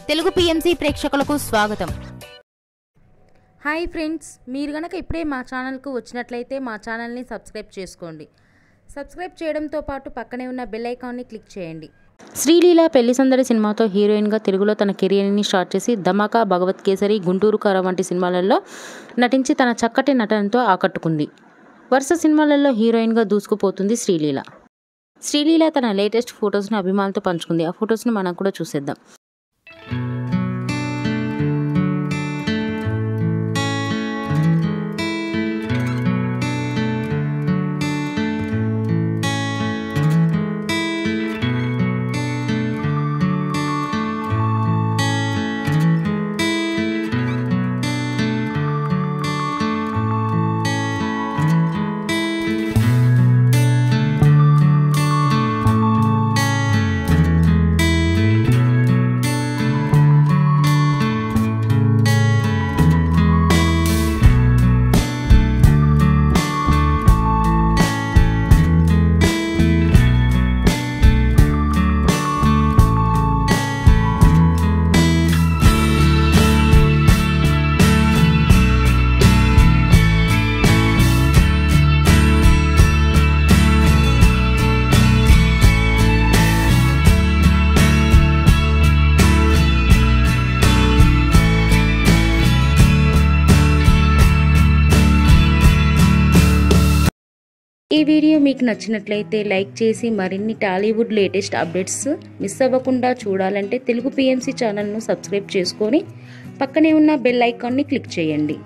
Telugu PMC ప్రేక్షకులకు స్వాగతం. Hi friends, మీరు గనక ఇప్పుడే మా ఛానల్కు వచ్చినట్లయితే మా ఛానల్ని సబ్స్క్రైబ్ చేసుకోండి. సబ్స్క్రైబ్ చేయడంతో పాటు పక్కనే ఉన్న బెల్ ఐకాన్ని క్లిక్ చేయండి. శ్రీలీల పెళ్లి సందడి సినిమాతో హీరోయిన్గా తెలుగులో తన కెరీర్ని స్టార్ట్ చేసి ధమాకా, భగవత్ కేసరి, గుంటూరు కారం వంటి సినిమాలలో నటించి తన చక్కటి నటనతో ఆకట్టుకుంది. వరుస సినిమాలలో హీరోయిన్గా దూసుకుపోతుంది శ్రీలీల. శ్రీలీల తన లేటెస్ట్ ఫొటోస్ను అభిమానులతో పంచుకుంది. ఆ ఫొటోస్ను మనం కూడా చూసేద్దాం. ఈ వీడియో మీకు నచ్చినట్లయితే లైక్ చేసి మరిన్ని టాలీవుడ్ లేటెస్ట్ అప్డేట్స్ మిస్ అవ్వకుండా చూడాలంటే తెలుగు పిఎంసి ఛానల్ను సబ్స్క్రైబ్ చేసుకొని పక్కనే ఉన్న బెల్ ఐకాన్ని క్లిక్ చేయండి.